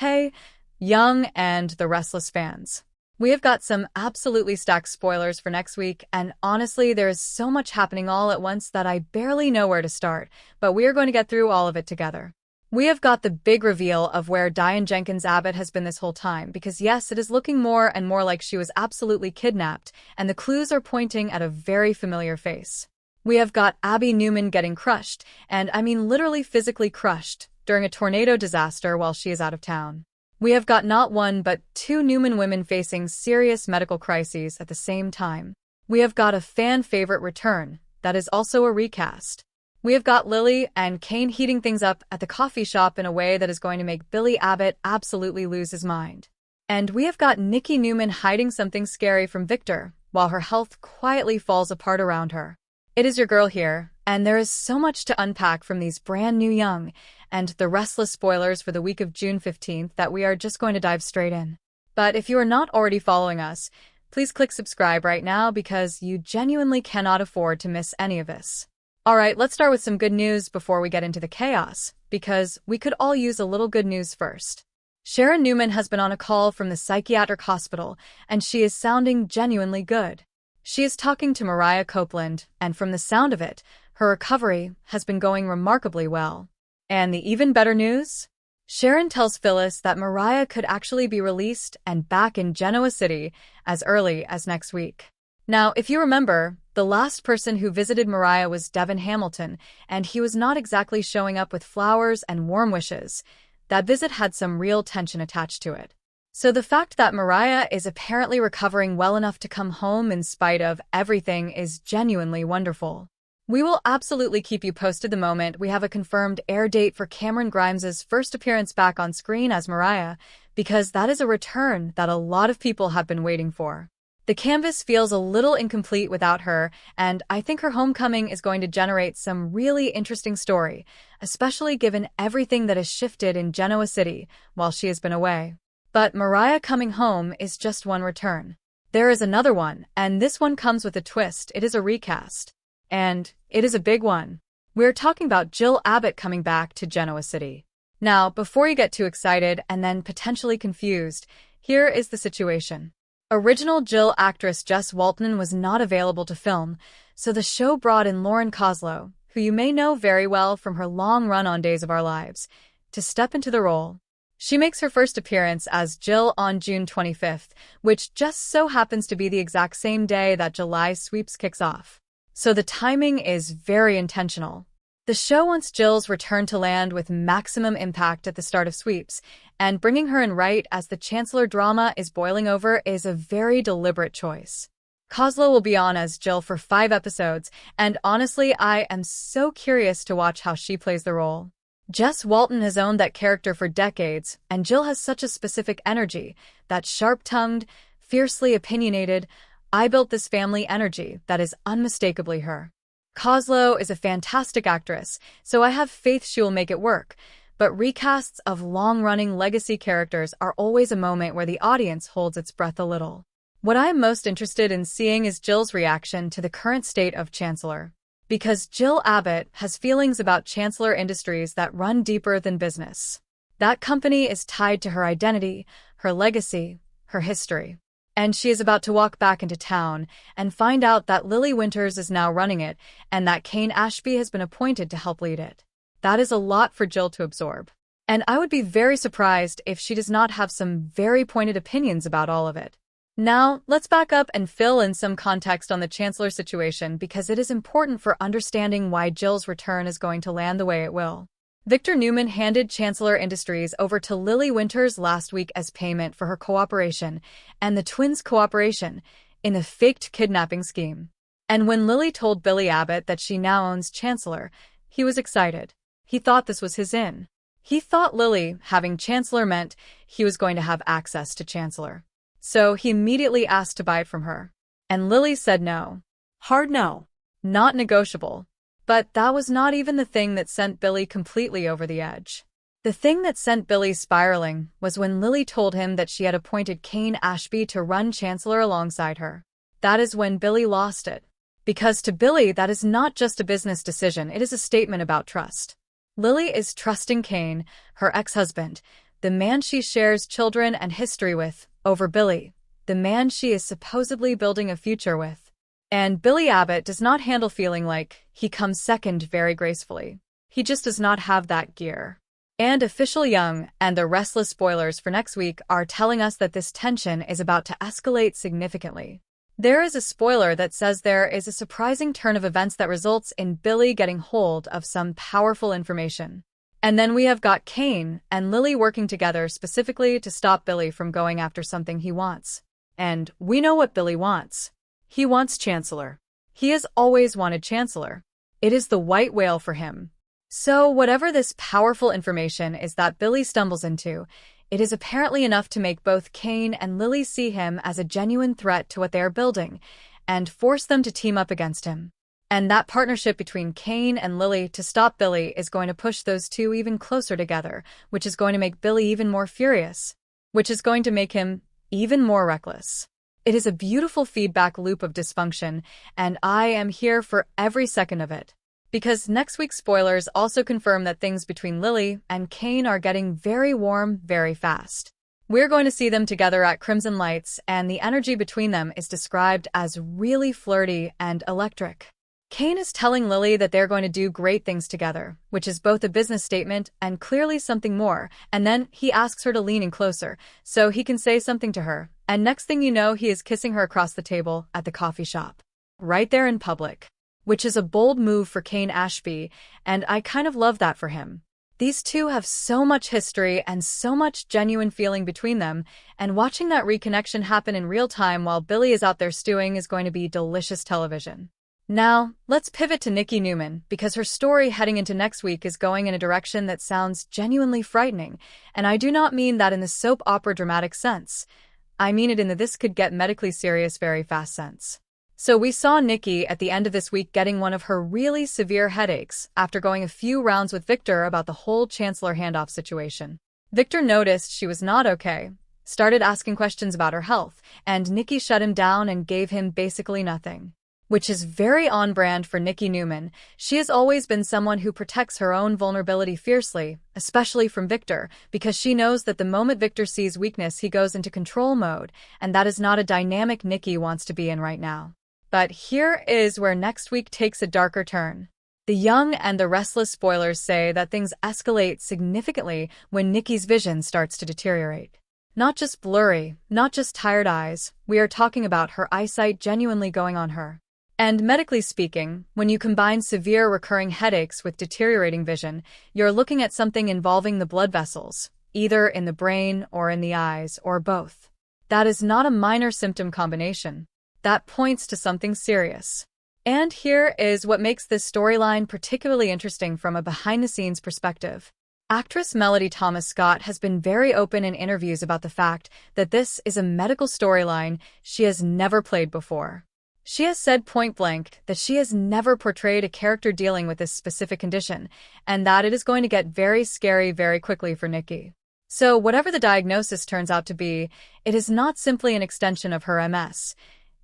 Hey, Young and the Restless fans. We have got some absolutely stacked spoilers for next week, and honestly, there is so much happening all at once that I barely know where to start, but we are going to get through all of it together. We have got the big reveal of where Diane Jenkins Abbott has been this whole time, because yes, it is looking more and more like she was absolutely kidnapped, and the clues are pointing at a very familiar face. We have got Abby Newman getting crushed, and I mean literally physically crushed, during a tornado disaster while she is out of town. We have got not one but two Newman women facing serious medical crises at the same time. We have got a fan favorite return, that is also a recast. We have got Lily and Kane heating things up at the coffee shop in a way that is going to make Billy Abbott absolutely lose his mind. And we have got Nikki Newman hiding something scary from Victor, while her health quietly falls apart around her. It is your girl here, and there is so much to unpack from these brand new Young and the Restless spoilers for the week of June 15th that we are just going to dive straight in. But if you are not already following us, please click subscribe right now because you genuinely cannot afford to miss any of this. Alright, let's start with some good news before we get into the chaos, because we could all use a little good news first. Sharon Newman has been on a call from the psychiatric hospital, and she is sounding genuinely good. She is talking to Mariah Copeland, and from the sound of it, her recovery has been going remarkably well. And the even better news? Sharon tells Phyllis that Mariah could actually be released and back in Genoa City as early as next week. Now, if you remember, the last person who visited Mariah was Devin Hamilton, and he was not exactly showing up with flowers and warm wishes. That visit had some real tension attached to it. So the fact that Mariah is apparently recovering well enough to come home in spite of everything is genuinely wonderful. We will absolutely keep you posted the moment we have a confirmed air date for Cameron Grimes' first appearance back on screen as Mariah, because that is a return that a lot of people have been waiting for. The canvas feels a little incomplete without her, and I think her homecoming is going to generate some really interesting story, especially given everything that has shifted in Genoa City while she has been away. But Mariah coming home is just one return. There is another one, and this one comes with a twist. It is a recast. And it is a big one. We're talking about Jill Abbott coming back to Genoa City. Now, before you get too excited and then potentially confused, here is the situation. Original Jill actress Jess Walton was not available to film, so the show brought in Lauren Koslow, who you may know very well from her long run on Days of Our Lives, to step into the role. She makes her first appearance as Jill on June 25th, which just so happens to be the exact same day that July Sweeps kicks off. So the timing is very intentional. The show wants Jill's return to land with maximum impact at the start of Sweeps, and bringing her in right as the Chancellor drama is boiling over is a very deliberate choice. Koslow will be on as Jill for 5 episodes, and honestly, I am so curious to watch how she plays the role. Jess Walton has owned that character for decades, and Jill has such a specific energy, that sharp-tongued, fiercely opinionated, I built this family energy that is unmistakably her. Koslow is a fantastic actress, so I have faith she will make it work, but recasts of long-running legacy characters are always a moment where the audience holds its breath a little. What I am most interested in seeing is Jill's reaction to the current state of Chancellor. Because Jill Abbott has feelings about Chancellor Industries that run deeper than business. That company is tied to her identity, her legacy, her history. And she is about to walk back into town and find out that Lily Winters is now running it and that Kane Ashby has been appointed to help lead it. That is a lot for Jill to absorb. And I would be very surprised if she does not have some very pointed opinions about all of it. Now, let's back up and fill in some context on the Chancellor situation because it is important for understanding why Jill's return is going to land the way it will. Victor Newman handed Chancellor Industries over to Lily Winters last week as payment for her cooperation and the twins' cooperation in the faked kidnapping scheme. And when Lily told Billy Abbott that she now owns Chancellor, he was excited. He thought this was his in. He thought Lily having Chancellor meant he was going to have access to Chancellor. So he immediately asked to buy it from her. And Lily said no. Hard no. Not negotiable. But that was not even the thing that sent Billy completely over the edge. The thing that sent Billy spiraling was when Lily told him that she had appointed Kane Ashby to run Chancellor alongside her. That is when Billy lost it. Because to Billy, that is not just a business decision, it is a statement about trust. Lily is trusting Kane, her ex-husband, the man she shares children and history with, over Billy, the man she is supposedly building a future with. And Billy Abbott does not handle feeling like he comes second very gracefully. He just does not have that gear. And Official Young and the Restless spoilers for next week are telling us that this tension is about to escalate significantly. There is a spoiler that says there is a surprising turn of events that results in Billy getting hold of some powerful information. And then we have got Kane and Lily working together specifically to stop Billy from going after something he wants. And we know what Billy wants. He wants Chancellor. He has always wanted Chancellor. It is the white whale for him. So whatever this powerful information is that Billy stumbles into, it is apparently enough to make both Kane and Lily see him as a genuine threat to what they are building, and force them to team up against him. And that partnership between Kane and Lily to stop Billy is going to push those two even closer together, which is going to make Billy even more furious, which is going to make him even more reckless. It is a beautiful feedback loop of dysfunction, and I am here for every second of it. Because next week's spoilers also confirm that things between Lily and Kane are getting very warm very fast. We're going to see them together at Crimson Lights, and the energy between them is described as really flirty and electric. Kane is telling Lily that they're going to do great things together, which is both a business statement and clearly something more, and then he asks her to lean in closer so he can say something to her, and next thing you know he is kissing her across the table at the coffee shop. Right there in public. Which is a bold move for Kane Ashby, and I kind of love that for him. These two have so much history and so much genuine feeling between them, and watching that reconnection happen in real time while Billy is out there stewing is going to be delicious television. Now, let's pivot to Nikki Newman, because her story heading into next week is going in a direction that sounds genuinely frightening, and I do not mean that in the soap opera dramatic sense. I mean it in the this could get medically serious very fast sense. So we saw Nikki at the end of this week getting one of her really severe headaches after going a few rounds with Victor about the whole Chancellor handoff situation. Victor noticed she was not okay, started asking questions about her health, and Nikki shut him down and gave him basically nothing. Which is very on brand for Nikki Newman. She has always been someone who protects her own vulnerability fiercely, especially from Victor, because she knows that the moment Victor sees weakness he goes into control mode, and that is not a dynamic Nikki wants to be in right now. But here is where next week takes a darker turn. The Young and the Restless spoilers say that things escalate significantly when Nikki's vision starts to deteriorate. Not just blurry, not just tired eyes, we are talking about her eyesight genuinely going on her. And medically speaking, when you combine severe recurring headaches with deteriorating vision, you're looking at something involving the blood vessels, either in the brain or in the eyes, or both. That is not a minor symptom combination. That points to something serious. And here is what makes this storyline particularly interesting from a behind-the-scenes perspective. Actress Melody Thomas Scott has been very open in interviews about the fact that this is a medical storyline she has never played before. She has said point-blank that she has never portrayed a character dealing with this specific condition, and that it is going to get very scary very quickly for Nikki. So whatever the diagnosis turns out to be, it is not simply an extension of her MS.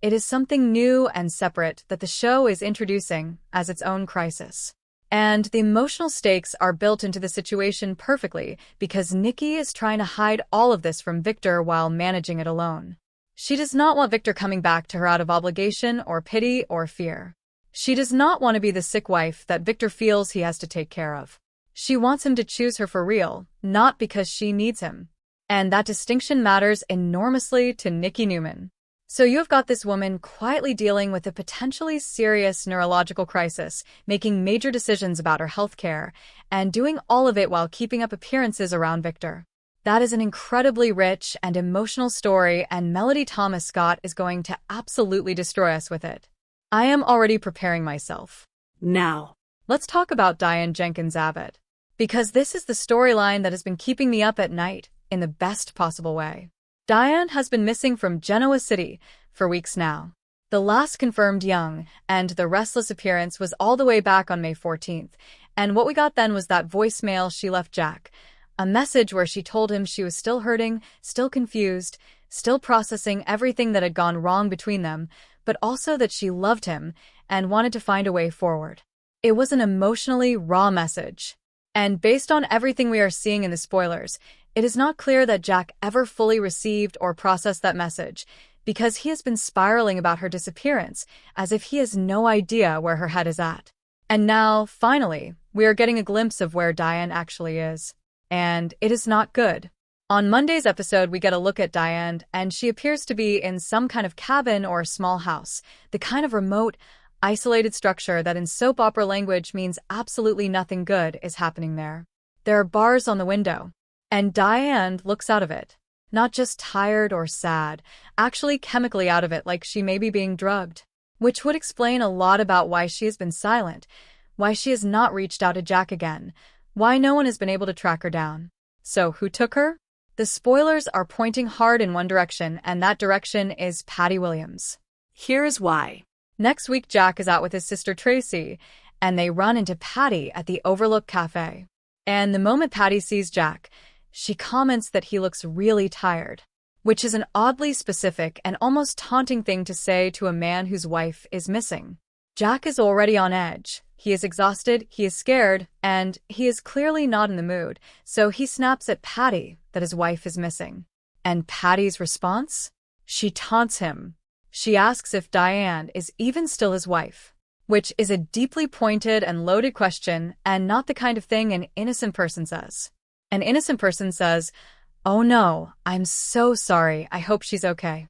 It is something new and separate that the show is introducing as its own crisis. And the emotional stakes are built into the situation perfectly because Nikki is trying to hide all of this from Victor while managing it alone. She does not want Victor coming back to her out of obligation or pity or fear. She does not want to be the sick wife that Victor feels he has to take care of. She wants him to choose her for real, not because she needs him. And that distinction matters enormously to Nikki Newman. So you have got this woman quietly dealing with a potentially serious neurological crisis, making major decisions about her health care, and doing all of it while keeping up appearances around Victor. That is an incredibly rich and emotional story, and Melody Thomas Scott is going to absolutely destroy us with it. I am already preparing myself. Now, let's talk about Diane Jenkins Abbott. Because this is the storyline that has been keeping me up at night in the best possible way. Diane has been missing from Genoa City for weeks now. The last confirmed Young and the Restless appearance was all the way back on May 14th, and what we got then was that voicemail she left Jack, a message where she told him she was still hurting, still confused, still processing everything that had gone wrong between them, but also that she loved him and wanted to find a way forward. It was an emotionally raw message. And based on everything we are seeing in the spoilers, It is not clear that Jack ever fully received or processed that message, because he has been spiraling about her disappearance, as if he has no idea where her head is at. And now, finally, we are getting a glimpse of where Diane actually is. And it is not good. On Monday's episode, we get a look at Diane, and she appears to be in some kind of cabin or small house, the kind of remote, isolated structure that in soap opera language means absolutely nothing good is happening there. There are bars on the window, and Diane looks out of it. Not just tired or sad, actually chemically out of it, like she may be being drugged. Which would explain a lot about why she has been silent, why she has not reached out to Jack again, why no one has been able to track her down. So who took her? The spoilers are pointing hard in one direction, and that direction is Patty Williams. Here's why. Next week, Jack is out with his sister Tracy, and they run into Patty at the Overlook Cafe. And the moment Patty sees Jack, she comments that he looks really tired, which is an oddly specific and almost taunting thing to say to a man whose wife is missing. Jack is already on edge. He is exhausted, he is scared, and he is clearly not in the mood, so he snaps at Patty that his wife is missing. And Patty's response? She taunts him. She asks if Diane is even still his wife, which is a deeply pointed and loaded question and not the kind of thing an innocent person says. An innocent person says, "Oh no, I'm so sorry, I hope she's okay."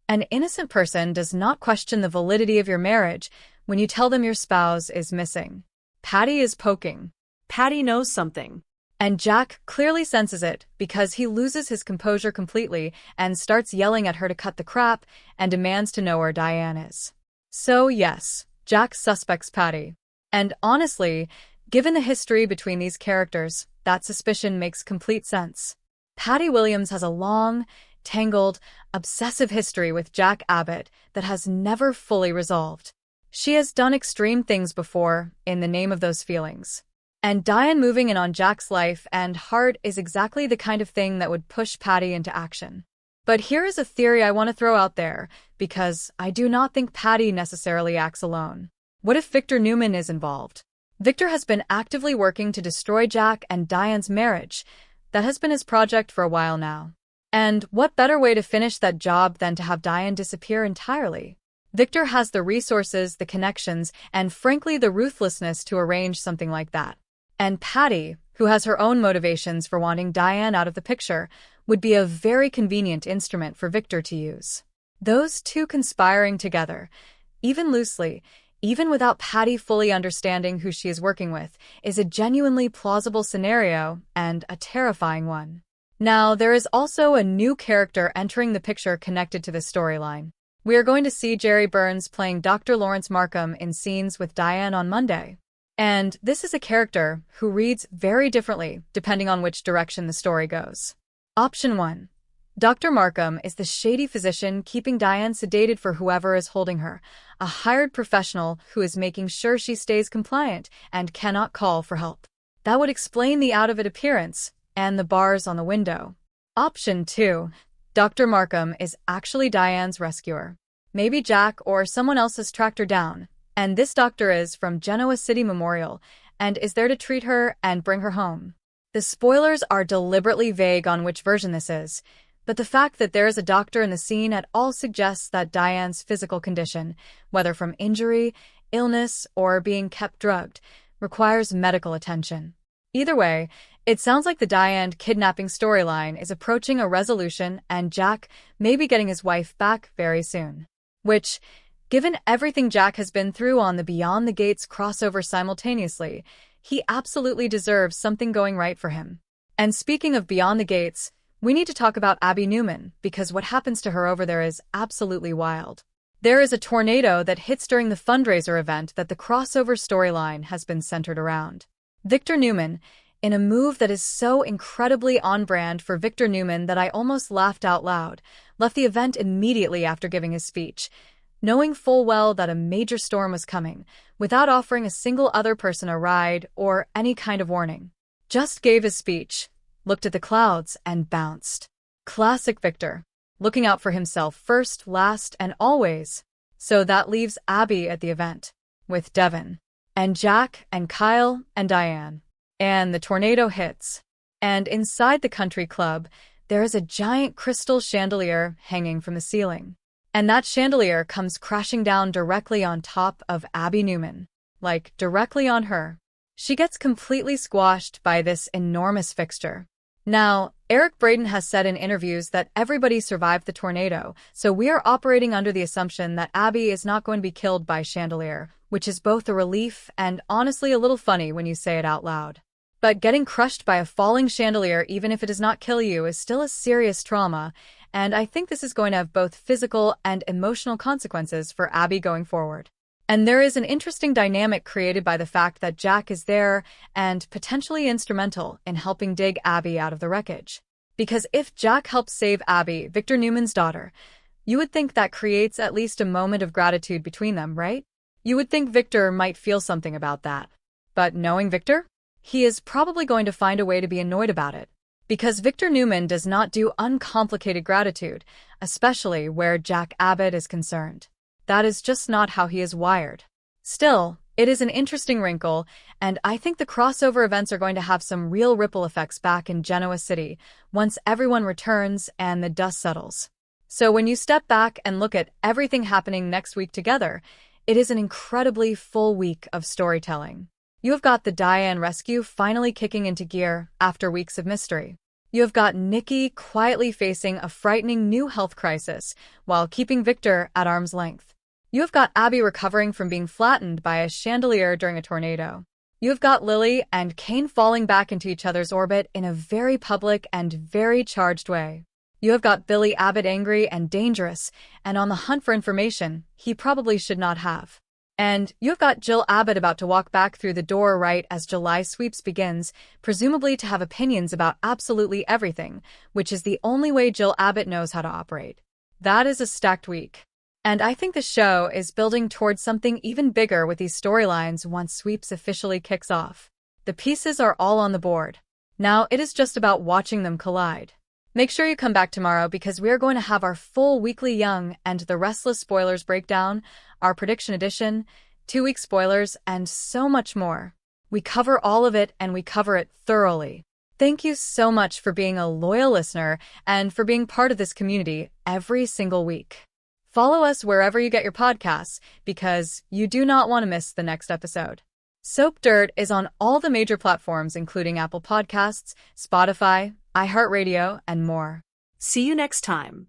An innocent person does not question the validity of your marriage when you tell them your spouse is missing. Patty is poking. Patty knows something. And Jack clearly senses it because he loses his composure completely and starts yelling at her to cut the crap and demands to know where Diane is. So yes, Jack suspects Patty. And honestly, given the history between these characters, that suspicion makes complete sense. Patty Williams has a long, tangled, obsessive history with Jack Abbott that has never fully resolved. She has done extreme things before in the name of those feelings. And Diane moving in on Jack's life and heart is exactly the kind of thing that would push Patty into action. But here is a theory I want to throw out there, because I do not think Patty necessarily acts alone. What if Victor Newman is involved? Victor has been actively working to destroy Jack and Diane's marriage. That has been his project for a while now. And what better way to finish that job than to have Diane disappear entirely? Victor has the resources, the connections, and frankly the ruthlessness to arrange something like that. And Patty, who has her own motivations for wanting Diane out of the picture, would be a very convenient instrument for Victor to use. Those two conspiring together, even loosely, even without Patty fully understanding who she is working with, is a genuinely plausible scenario and a terrifying one. Now, there is also a new character entering the picture connected to this storyline. We are going to see Jerry Burns playing Dr. Lawrence Markham in scenes with Diane on Monday. And this is a character who reads very differently depending on which direction the story goes. Option 1. Dr. Markham is the shady physician keeping Diane sedated for whoever is holding her, a hired professional who is making sure she stays compliant and cannot call for help. That would explain the out-of-it appearance and the bars on the window. Option 2. Dr. Markham is actually Diane's rescuer. Maybe Jack or someone else has tracked her down, and this doctor is from Genoa City Memorial and is there to treat her and bring her home. The spoilers are deliberately vague on which version this is, but the fact that there is a doctor in the scene at all suggests that Diane's physical condition, whether from injury, illness, or being kept drugged, requires medical attention. Either way, it sounds like the Diane kidnapping storyline is approaching a resolution and Jack may be getting his wife back very soon. Which, given everything Jack has been through on the Beyond the Gates crossover simultaneously, he absolutely deserves something going right for him. And speaking of Beyond the Gates, we need to talk about Abby Newman, because what happens to her over there is absolutely wild. There is a tornado that hits during the fundraiser event that the crossover storyline has been centered around. Victor Newman, in a move that is so incredibly on brand for Victor Newman that I almost laughed out loud, left the event immediately after giving his speech, knowing full well that a major storm was coming, without offering a single other person a ride or any kind of warning. Just gave his speech, looked at the clouds, and bounced. Classic Victor, looking out for himself first, last, and always. So that leaves Abby at the event, with Devin, and Jack, and Kyle, and Diane. And the tornado hits. And inside the country club, there is a giant crystal chandelier hanging from the ceiling. And that chandelier comes crashing down directly on top of Abby Newman. Like, directly on her. She gets completely squashed by this enormous fixture. Now, Eric Braeden has said in interviews that everybody survived the tornado, so we are operating under the assumption that Abby is not going to be killed by chandelier, which is both a relief and honestly a little funny when you say it out loud. But getting crushed by a falling chandelier, even if it does not kill you, is still a serious trauma, and I think this is going to have both physical and emotional consequences for Abby going forward. And there is an interesting dynamic created by the fact that Jack is there and potentially instrumental in helping dig Abby out of the wreckage. Because if Jack helps save Abby, Victor Newman's daughter, you would think that creates at least a moment of gratitude between them, right? You would think Victor might feel something about that. But knowing Victor, he is probably going to find a way to be annoyed about it. Because Victor Newman does not do uncomplicated gratitude, especially where Jack Abbott is concerned. That is just not how he is wired. Still, it is an interesting wrinkle, and I think the crossover events are going to have some real ripple effects back in Genoa City once everyone returns and the dust settles. So when you step back and look at everything happening next week together, it is an incredibly full week of storytelling. You have got the Diane rescue finally kicking into gear after weeks of mystery. You have got Nikki quietly facing a frightening new health crisis while keeping Victor at arm's length. You have got Abby recovering from being flattened by a chandelier during a tornado. You have got Lily and Kane falling back into each other's orbit in a very public and very charged way. You have got Billy Abbott angry and dangerous and on the hunt for information he probably should not have. And you have got Jill Abbott about to walk back through the door right as July sweeps begins, presumably to have opinions about absolutely everything, which is the only way Jill Abbott knows how to operate. That is a stacked week. And I think the show is building towards something even bigger with these storylines once Sweeps officially kicks off. The pieces are all on the board. Now it is just about watching them collide. Make sure you come back tomorrow because we are going to have our full weekly Young and the Restless spoilers breakdown, our prediction edition, 2-week spoilers, and so much more. We cover all of it and we cover it thoroughly. Thank you so much for being a loyal listener and for being part of this community every single week. Follow us wherever you get your podcasts because you do not want to miss the next episode. Soap Dirt is on all the major platforms including Apple Podcasts, Spotify, iHeartRadio, and more. See you next time.